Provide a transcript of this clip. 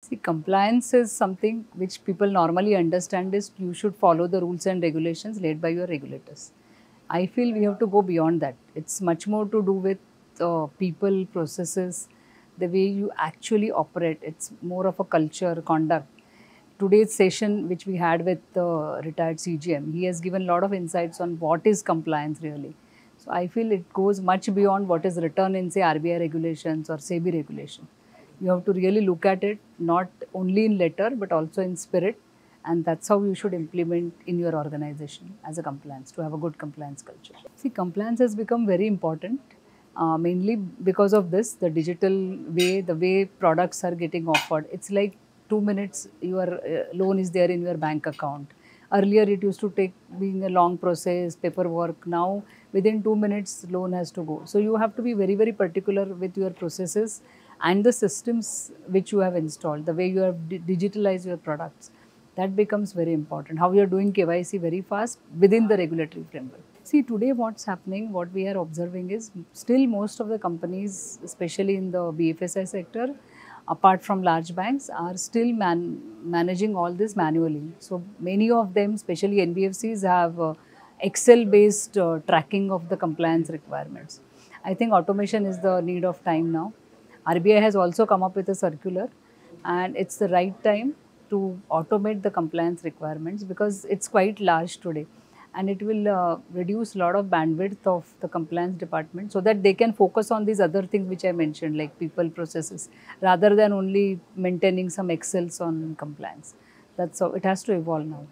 See, compliance is something which people normally understand is you should follow the rules and regulations laid by your regulators. I feel we have to go beyond that. It's much more to do with people, processes, the way you actually operate. It's more of a culture, conduct. Today's session, which we had with the retired CGM, he has given a lot of insights on what is compliance really. So I feel it goes much beyond what is written in, say, RBI regulations or SEBI regulation. You have to really look at it not only in letter but also in spirit, and that's how you should implement in your organization as a compliance to have a good compliance culture. See, compliance has become very important, mainly because of this, the digital way, the way products are getting offered. It's like 2 minutes your loan is there in your bank account. Earlier it used to take being a long process, paperwork. Now within 2 minutes loan has to go. So you have to be very, very particular with your processes and the systems which you have installed, the way you have digitalized your products. That becomes very important. How you are doing KYC very fast within the regulatory framework. See, today what's happening, what we are observing is still most of the companies, especially in the BFSI sector, apart from large banks, are still managing all this manually. So many of them, especially NBFCs, have Excel-based tracking of the compliance requirements. I think automation is the need of time now. RBI has also come up with a circular, and it's the right time to automate the compliance requirements because it's quite large today, and it will reduce a lot of bandwidth of the compliance department so that they can focus on these other things which I mentioned, like people, processes, rather than only maintaining some excels on compliance. That's how it has to evolve now.